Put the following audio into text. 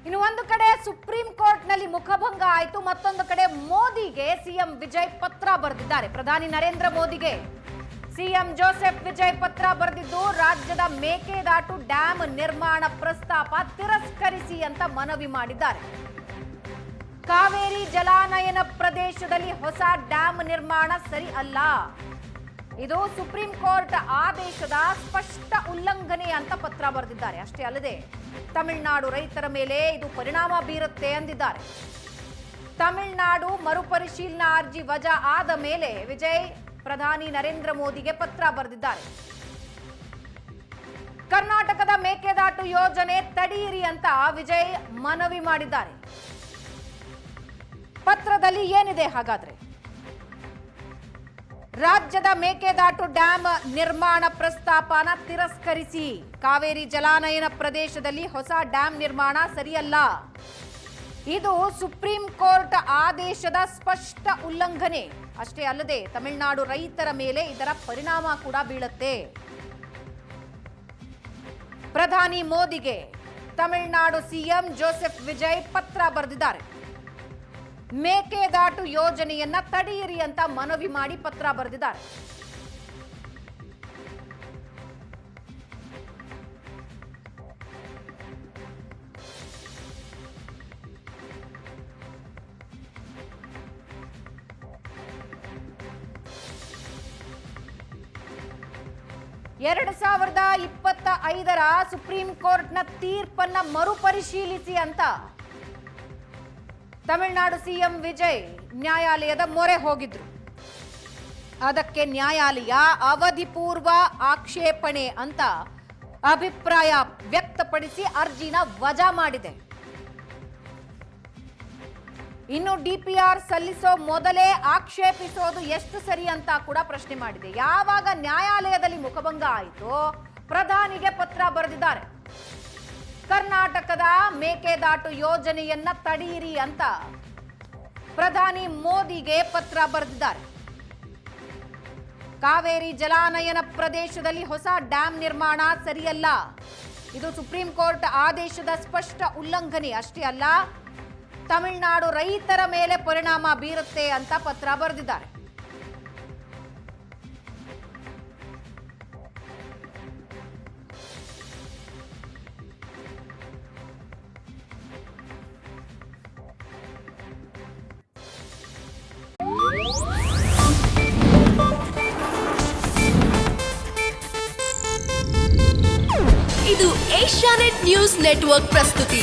ಇನ್ನು ಒಂದು ಕಡೆ ಸುಪ್ರೀಂ ಕೋರ್ಟ್ನಲ್ಲಿ ಮುಖಭಂಗ ಆಯಿತು, ಮತ್ತೊಂದು ಕಡೆ ಮೋದಿಗೆ ಸಿಎಂ ವಿಜಯ್ ಪತ್ರ ಬರೆದಿದ್ದಾರೆ. ಪ್ರಧಾನಿ ನರೇಂದ್ರ ಮೋದಿಗೆ ಸಿಎಂ ಜೋಸೆಫ್ ವಿಜಯ್ ಪತ್ರ ಬರೆದಿದ್ದು ರಾಜ್ಯದ ಮೇಕೆದಾಟು ಡ್ಯಾಂ ನಿರ್ಮಾಣ ಪ್ರಸ್ತಾಪ ತಿರಸ್ಕರಿಸಿ ಅಂತ ಮನವಿ ಮಾಡಿದ್ದಾರೆ. ಕಾವೇರಿ ಜಲಾನಯನ ಪ್ರದೇಶದಲ್ಲಿ ಹೊಸ ಡ್ಯಾಂ ನಿರ್ಮಾಣ ಸರಿ ಅಲ್ಲ, ಇದು ಸುಪ್ರೀಂ ಕೋರ್ಟ್ ಆದೇಶದ ಸ್ಪಷ್ಟ ಉಲ್ಲಂಘನೆ ಅಂತ ಪತ್ರ ಬರೆದಿದ್ದಾರೆ. ಅಷ್ಟೇ ಅಲ್ಲದೆ ತಮಿಳುನಾಡು ರೈತರ ಮೇಲೆ ಇದು ಪರಿಣಾಮ ಬೀರುತ್ತೆ ಎಂದಿದ್ದಾರೆ. ತಮಿಳುನಾಡು ಮರುಪರಿಶೀಲನಾ ಅರ್ಜಿ ವಜಾ ಆದ ಮೇಲೆ ವಿಜಯ್ ಪ್ರಧಾನಿ ನರೇಂದ್ರ ಮೋದಿಗೆ ಪತ್ರ ಬರೆದಿದ್ದಾರೆ. ಕರ್ನಾಟಕದ ಮೇಕೆದಾಟು ಯೋಜನೆ ತಡೆಯಿರಿ ಅಂತ ವಿಜಯ್ ಮನವಿ ಮಾಡಿದ್ದಾರೆ. ಪತ್ರದಲ್ಲಿ ಏನಿದೆ ಹಾಗಾದ್ರೆ? ರಾಜ್ಯದ ಮೇಕೆದಾಟು ಡ್ಯಾಂ ನಿರ್ಮಾಣ ಪ್ರಸ್ತಾಪನ ತಿರಸ್ಕರಿಸಿ, ಕಾವೇರಿ ಜಲಾನಯನ ಪ್ರದೇಶದಲ್ಲಿ ಹೊಸ ಡ್ಯಾಂ ನಿರ್ಮಾಣ ಸರಿಯಲ್ಲ, ಇದು ಸುಪ್ರೀಂ ಕೋರ್ಟ್ ಆದೇಶದ ಸ್ಪಷ್ಟ ಉಲ್ಲಂಘನೆ. ಅಷ್ಟೇ ಅಲ್ಲದೆ ತಮಿಳುನಾಡು ರೈತರ ಮೇಲೆ ಇದರ ಪರಿಣಾಮ ಕೂಡ ಬೀಳುತ್ತೆ. ಪ್ರಧಾನಿ ಮೋದಿಗೆ ತಮಿಳುನಾಡು ಸಿಎಂ ಜೋಸೆಫ್ ವಿಜಯ್ ಪತ್ರ ಬರೆದಿದ್ದಾರೆ. ಮೇಕೆದಾಟು ಯೋಜನೆಯನ್ನ ತಡೆಯಿರಿ ಅಂತ ಮನವಿ ಮಾಡಿ ಪತ್ರ ಬರೆದಿದ್ದಾರೆ. ಎರಡು 2025ರ ಸುಪ್ರೀಂ ಕೋರ್ಟ್ನ ತೀರ್ಪನ್ನ ಮರುಪರಿಶೀಲಿಸಿ ಅಂತ ತಮಿಳುನಾಡು ಸಿಎಂ ವಿಜಯ್ ನ್ಯಾಯಾಲಯದ ಮೊರೆ ಹೋಗಿದ್ರು. ಅದಕ್ಕೆ ನ್ಯಾಯಾಲಯ ಅವಧಿಪೂರ್ವ ಆಕ್ಷೇಪಣೆ ಅಂತ ಅಭಿಪ್ರಾಯ ವ್ಯಕ್ತಪಡಿಸಿ ಅರ್ಜಿನ ವಜಾ ಮಾಡಿದೆ. ಇನ್ನು ಡಿಪಿಆರ್ ಸಲ್ಲಿಸೋ ಮೊದಲೇ ಆಕ್ಷೇಪಿಸೋದು ಎಷ್ಟು ಸರಿ ಅಂತ ಕೂಡ ಪ್ರಶ್ನೆ ಮಾಡಿದೆ. ಯಾವಾಗ ನ್ಯಾಯಾಲಯದಲ್ಲಿ ಮುಖಭಂಗ ಆಯಿತು, ಪ್ರಧಾನಿಗೆ ಪತ್ರ ಬರೆದಿದ್ದಾರೆ. ಕರ್ನಾಟಕದ ಮೇಕೆದಾಟು ಯೋಜನೆಯನ್ನ ತಡೆಯಿರಿ ಅಂತ ಪ್ರಧಾನಿ ಮೋದಿಗೆ ಪತ್ರ ಬರೆದಿದ್ದಾರೆ. ಕಾವೇರಿ ಜಲಾನಯನ ಪ್ರದೇಶದಲ್ಲಿ ಹೊಸ ಡ್ಯಾಂ ನಿರ್ಮಾಣ ಸರಿಯಲ್ಲ, ಇದು ಸುಪ್ರೀಂ ಕೋರ್ಟ್ ಆದೇಶದ ಸ್ಪಷ್ಟ ಉಲ್ಲಂಘನೆ. ಅಷ್ಟೇ ಅಲ್ಲ, ತಮಿಳುನಾಡು ರೈತರ ಮೇಲೆ ಪರಿಣಾಮ ಬೀರುತ್ತೆ ಅಂತ ಪತ್ರ ಬರೆದಿದ್ದಾರೆ. ಇದು ಏಷ್ಯಾನೆಟ್ ನ್ಯೂಸ್ ನೆಟ್ವರ್ಕ್ ಪ್ರಸ್ತುತಿ.